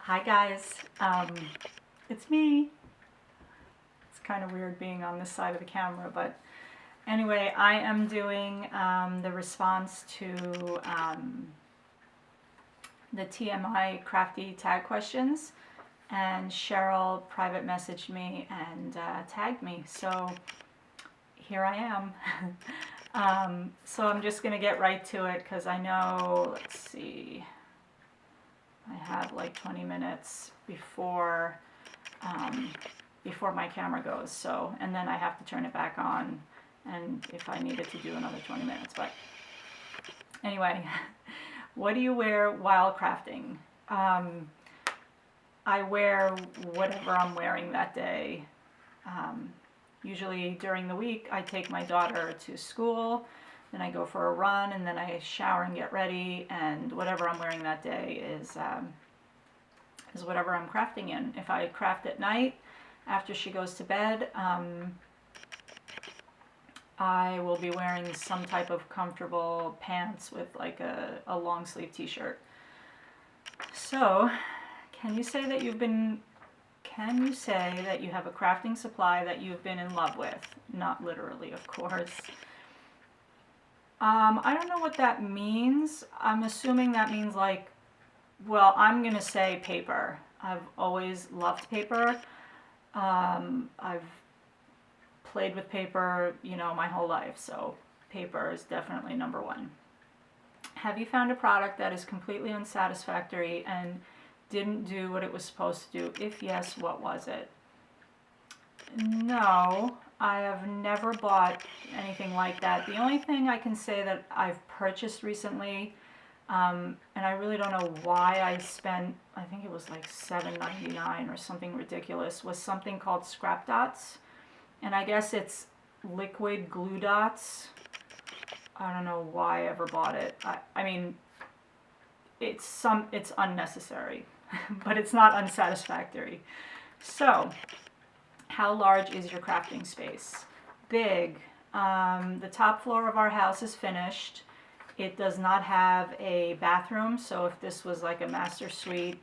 Hi guys, it's me. It's kind of weird being on this side of the camera, but anyway, I am doing the response to the TMI Crafty Tag questions, and Cheryl private messaged me and tagged me, so here I am. So I'm just gonna get right to it because I know, let's see, I have like 20 minutes before before my camera goes, so, and then I have to turn it back on, and if I needed to do another 20 minutes, but anyway, what do you wear while crafting? I wear whatever I'm wearing that day. Usually during the week I take my daughter to school, then I go for a run, and then I shower and get ready, and whatever I'm wearing that day is whatever I'm crafting in. If I craft at night after she goes to bed, I will be wearing some type of comfortable pants with like a long sleeve t-shirt. So, can you say that you have a crafting supply that you've been in love with? Not literally, of course. I don't know what that means. I'm assuming that means like, well, I'm gonna say paper. I've always loved paper. I've played with paper, my whole life, so paper is definitely number one. Have you found a product that is completely unsatisfactory and didn't do what it was supposed to do? If yes, what was it? No, I have never bought anything like that. The only thing I can say that I've purchased recently, and I really don't know why I spent, I think it was like $7.99 or something ridiculous, was something called Scrap Dots. And I guess it's liquid glue dots. I don't know why I ever bought it. I mean, it's unnecessary, but it's not unsatisfactory. So, how large is your crafting space? Big. The top floor of our house is finished. It does not have a bathroom, so if this was like a master suite,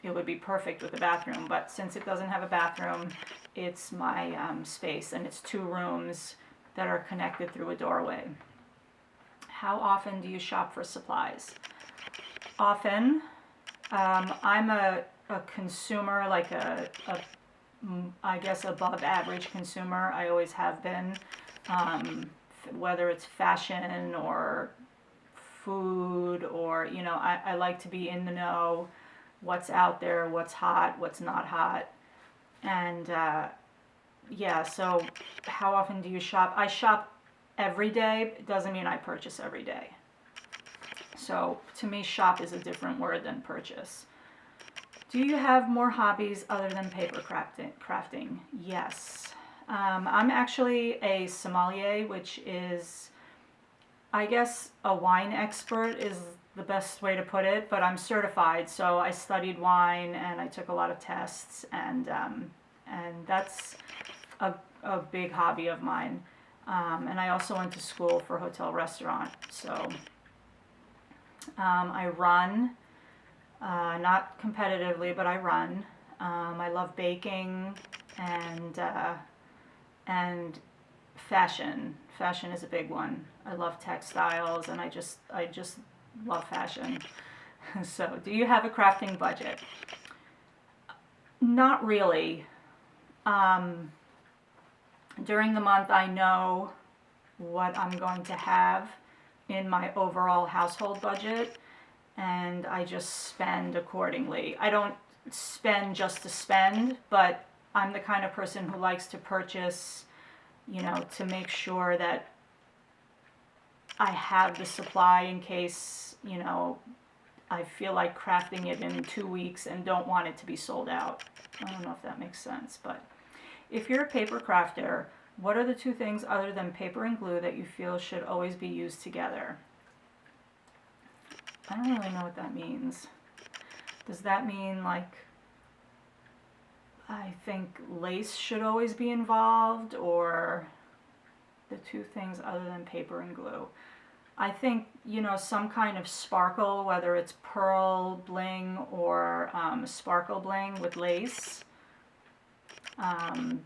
it would be perfect with a bathroom, but since it doesn't have a bathroom, it's my space, and it's 2 rooms that are connected through a doorway. How often do you shop for supplies? Often. I'm a consumer, like I guess above average consumer. I always have been, whether it's fashion or food, or I like to be in the know, what's out there, what's hot, what's not hot. And yeah, so how often do you shop? I shop every day. It doesn't mean I purchase every day. So to me, shop is a different word than purchase. Do you have more hobbies other than paper crafting? Yes. I'm actually a sommelier, which is, I guess, a wine expert is the best way to put it, but I'm certified, so I studied wine and I took a lot of tests, and that's a big hobby of mine. And I also went to school for hotel restaurant, so I run, not competitively, but I run. I love baking and fashion. Fashion is a big one. I love textiles, and I just love fashion. So, do you have a crafting budget? Not really. During the month, I know what I'm going to have in my overall household budget, and I just spend accordingly. I don't spend just to spend, but I'm the kind of person who likes to purchase, to make sure that I have the supply in case, I feel like crafting it in 2 weeks and don't want it to be sold out. I don't know if that makes sense, but if you're a paper crafter, what are the 2 things other than paper and glue that you feel should always be used together? I don't really know what that means. Does that mean like, I think lace should always be involved, or the 2 things other than paper and glue? I think, you know, some kind of sparkle, whether it's pearl bling or sparkle bling with lace,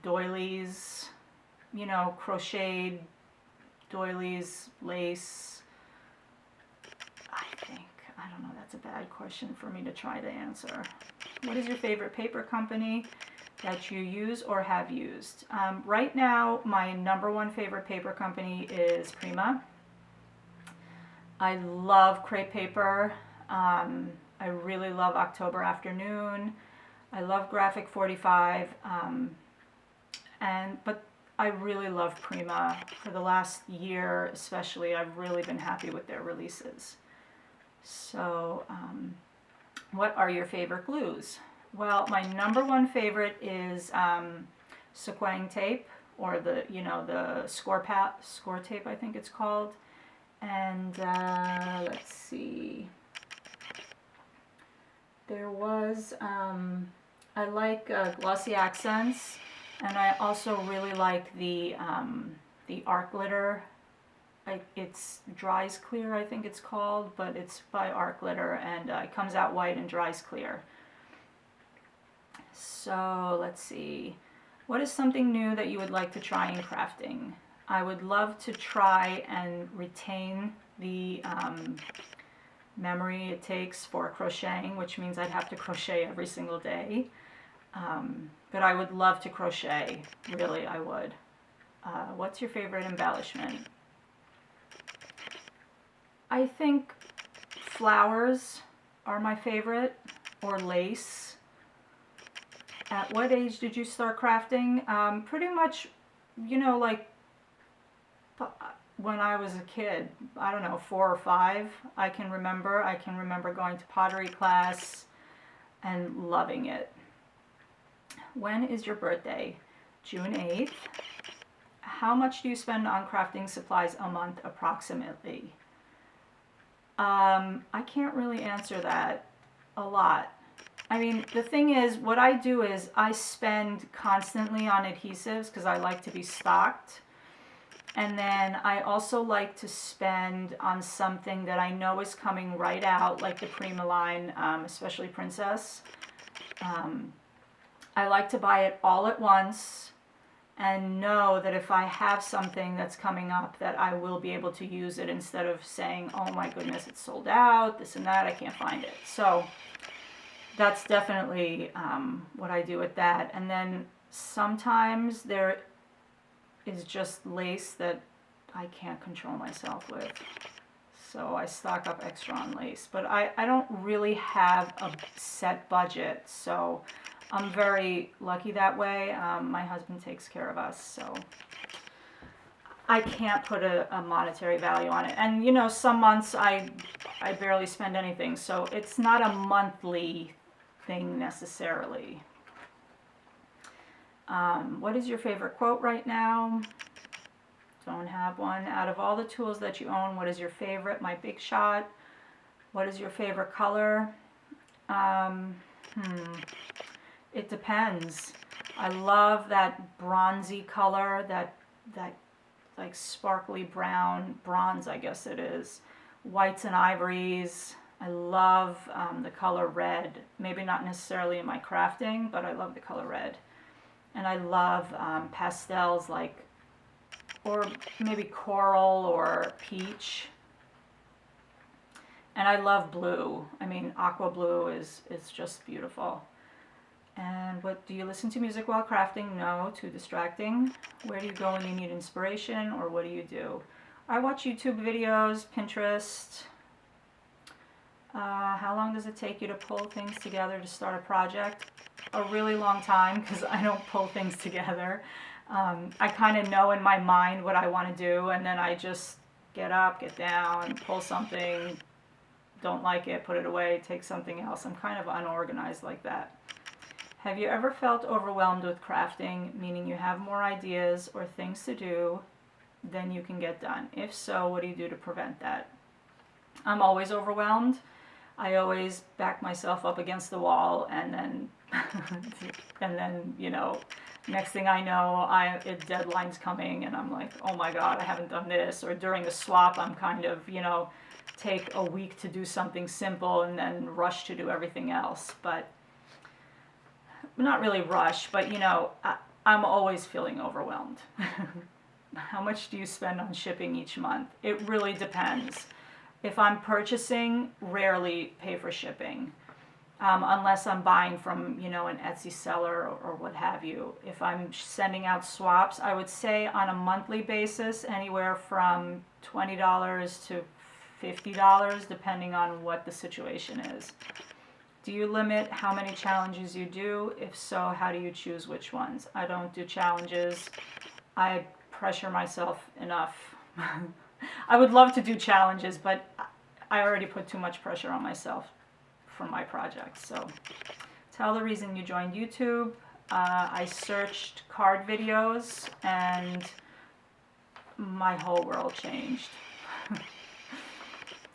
doilies, you know, crocheted doilies, lace. I don't know, that's a bad question for me to try to answer. What is your favorite paper company that you use or have used? Right now, my #1 favorite paper company is Prima. I love crepe paper. I really love October Afternoon. I love Graphic 45. But I really love Prima. For the last year especially, I've really been happy with their releases. So, what are your favorite glues? Well, my #1 favorite is sequin tape, or the, you know, the score tape, I think it's called. And let's see. There was, I like glossy accents, and I also really like the art glitter. It's Dries Clear, I think it's called, but it's by Art Glitter, and it comes out white and dries clear. So let's see. What is something new that you would like to try in crafting? I would love to try and retain the memory it takes for crocheting, which means I'd have to crochet every single day. But I would love to crochet, really, I would. What's your favorite embellishment? I think flowers are my favorite, or lace. At what age did you start crafting? Pretty much, you know, like when I was a kid. I don't know, 4 or 5. I can remember going to pottery class and loving it. When is your birthday? June 8th. How much do you spend on crafting supplies a month approximately? I can't really answer that. A lot. I mean, the thing is, what I do is I spend constantly on adhesives because I like to be stocked. And then I also like to spend on something that I know is coming right out, like the Prima line, especially Princess. I like to buy it all at once and know that if I have something that's coming up, that I will be able to use it, instead of saying, oh my goodness, it's sold out, this and that, I can't find it. So that's definitely what I do with that. And then sometimes there is just lace that I can't control myself with. So I stock up extra on lace. But I don't really have a set budget, so I'm very lucky that way. My husband takes care of us, so I can't put a monetary value on it. And you know, some months I barely spend anything, so it's not a monthly thing necessarily. What is your favorite quote right now? Don't have one. Out of all the tools that you own, what is your favorite? My Big Shot. What is your favorite color? It depends. I love that bronzy color, that like sparkly brown, bronze I guess it is. Whites and ivories. I love the color red. Maybe not necessarily in my crafting, but I love the color red. And I love pastels, like, or maybe coral or peach. And I love blue. I mean, aqua blue is just beautiful. And what do you listen to music while crafting? No, too distracting. Where do you go when you need inspiration, or what do you do? I watch YouTube videos, Pinterest. How long does it take you to pull things together to start a project? A really long time, because I don't pull things together. I kind of know in my mind what I want to do, and then I just get up, get down, pull something, don't like it, put it away, take something else. I'm kind of unorganized like that. Have you ever felt overwhelmed with crafting, meaning you have more ideas or things to do than you can get done? If so, what do you do to prevent that? I'm always overwhelmed. I always back myself up against the wall, and then you know, next thing I know, deadline's coming, and I'm like, oh my God, I haven't done this. Or during a swap, I'm kind of, you know, take a week to do something simple and then rush to do everything else. But not really rush, but you know, I'm always feeling overwhelmed. How much do you spend on shipping each month? It really depends. If I'm purchasing, rarely pay for shipping, unless I'm buying from, you know, an Etsy seller or what have you. If I'm sending out swaps, I would say on a monthly basis, anywhere from $20 to $50, depending on what the situation is. Do you limit how many challenges you do? If so, how do you choose which ones? I don't do challenges. I pressure myself enough. I would love to do challenges, but I already put too much pressure on myself for my projects. So tell the reason you joined YouTube. I searched card videos and my whole world changed.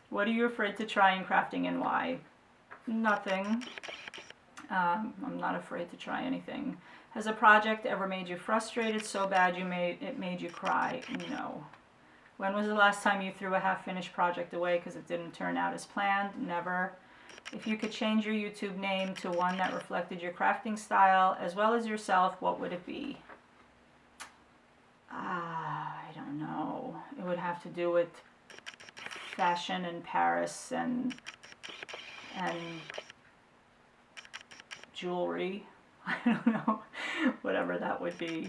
What are you afraid to try in crafting and why? Nothing. I'm not afraid to try anything. Has a project ever made you frustrated so bad it made you cry? No. When was the last time you threw a half-finished project away because it didn't turn out as planned? Never. If you could change your YouTube name to one that reflected your crafting style as well as yourself, what would it be? I don't know. It would have to do with fashion in Paris and jewelry. I don't know. Whatever that would be.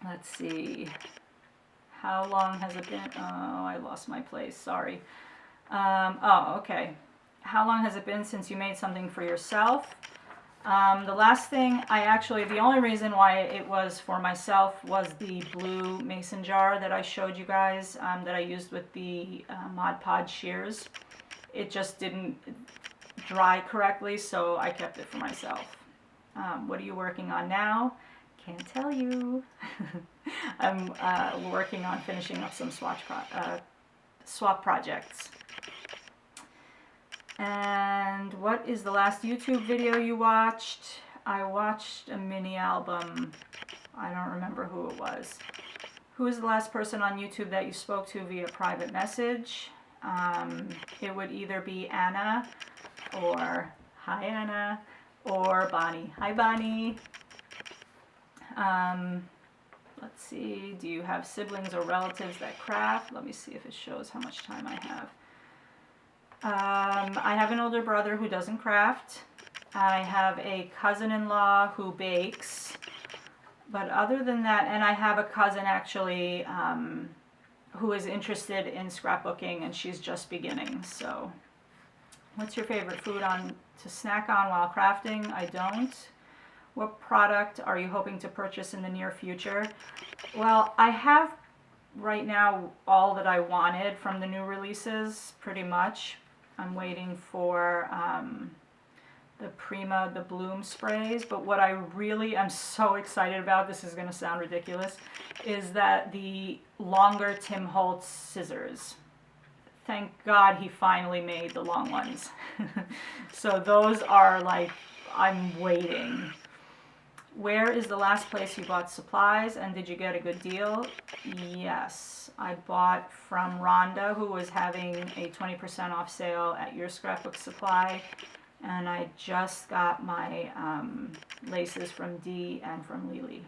Let's see. How long has it been? Oh, I lost my place. Sorry. Oh, okay. How long has it been since you made something for yourself? The last thing the only reason why it was for myself was the blue mason jar that I showed you guys, that I used with the Mod Podge shears. It just didn't dry correctly, so I kept it for myself. What are you working on now? Can't tell you. I'm working on finishing up some swap projects. And what is the last YouTube video you watched? I watched a mini album. I don't remember who it was. Who is the last person on YouTube that you spoke to via private message? It would either be Anna, or hi Anna, or Bonnie. Hi Bonnie. Let's see, do you have siblings or relatives that craft? Let me see if it shows how much time I have. I have an older brother who doesn't craft. I have a cousin-in-law who bakes. But other than that, and I have a cousin actually who is interested in scrapbooking, and she's just beginning. So, what's your favorite food to snack on while crafting? I don't. What product are you hoping to purchase in the near future? Well, I have right now all that I wanted from the new releases, pretty much. I'm waiting for the Prima, the Bloom sprays, but what I really am so excited about, this is going to sound ridiculous, is that the longer Tim Holtz scissors. Thank God he finally made the long ones. So those are like, I'm waiting. Where is the last place you bought supplies, and did you get a good deal? Yes, I bought from Rhonda, who was having a 20% off sale at Your Scrapbook Supply, and I just got my laces from Dee and from Lily.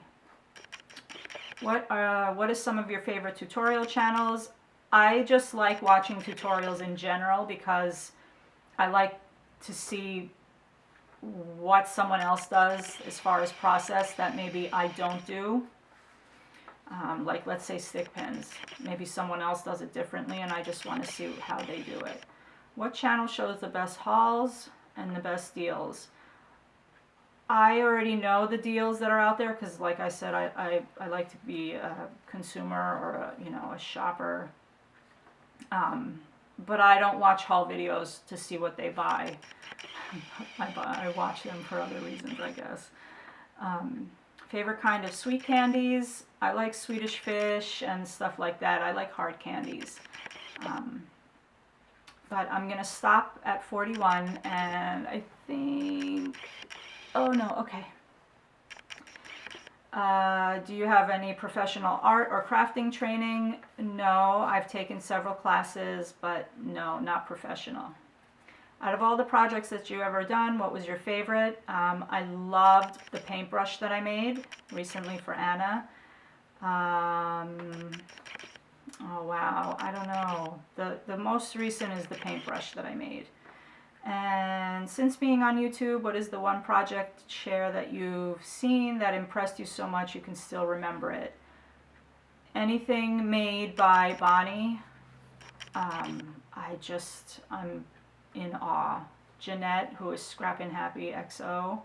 What is some of your favorite tutorial channels? I just like watching tutorials in general because I like to see what someone else does as far as process that maybe I don't do. Like let's say stick pins. Maybe someone else does it differently and I just want to see how they do it. What channel shows the best hauls and the best deals? I already know the deals that are out there because like I said, I like to be a consumer or a shopper. But I don't watch haul videos to see what they buy. I watch them for other reasons, I guess. Favorite kind of sweet candies? I like Swedish fish and stuff like that. I like hard candies. but I'm gonna stop at 41, and I think, oh no, okay. Do you have any professional art or crafting training? No, I've taken several classes, but no, not professional. Out of all the projects that you ever done, what was your favorite? I loved the paintbrush that I made recently for Anna. Oh wow, I don't know. The most recent is the paintbrush that I made. And since being on YouTube, what is the one project share that you've seen that impressed you so much you can still remember it? Anything made by Bonnie, I'm in awe. Jeanette, who is Scrappin' Happy XO,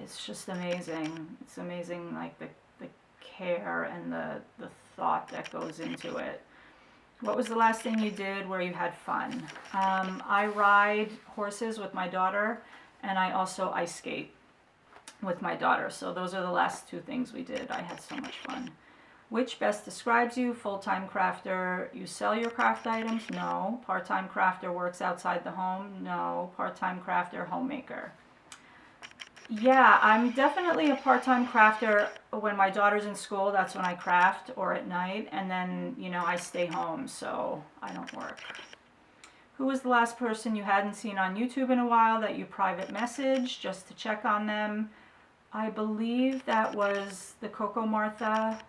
it's just amazing. It's amazing, like the care and the thought that goes into it. What was the last thing you did where you had fun? I ride horses with my daughter, and I also ice skate with my daughter. So those are the last two things we did. I had so much fun. Which best describes you? Full-time crafter. You sell your craft items? No. Part-time crafter works outside the home? No. Part-time crafter, homemaker. Yeah, I'm definitely a part-time crafter. When my daughter's in school, that's when I craft, or at night, and then, you know, I stay home, so I don't work. Who was the last person you hadn't seen on YouTube in a while that you private messaged just to check on them? I believe that was the Coco Martha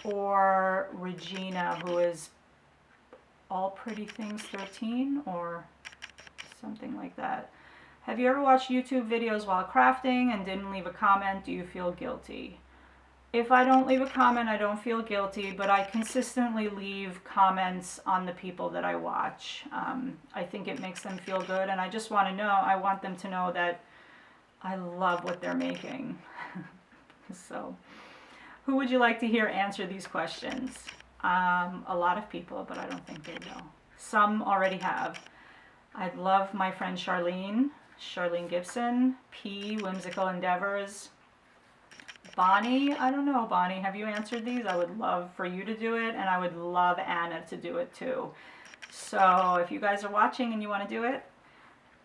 or Regina, who is All Pretty Things 13 or something like that. Have you ever watched YouTube videos while crafting and didn't leave a comment? Do you feel guilty? If I don't leave a comment, I don't feel guilty, but I consistently leave comments on the people that I watch. I think it makes them feel good, and I just want to know, I want them to know that I love what they're making. So, who would you like to hear answer these questions? A lot of people, but I don't think they will. Some already have. I'd love my friend Charlene Gibson, P, Whimsical Endeavors. Bonnie, I don't know, Bonnie, have you answered these? I would love for you to do it, and I would love Anna to do it too. So if you guys are watching and you want to do it,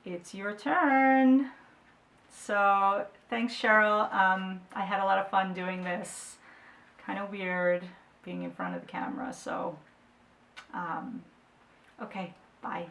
it's your turn. So thanks, Cheryl. I had a lot of fun doing this. Kind of weird being in front of the camera. So, okay, bye.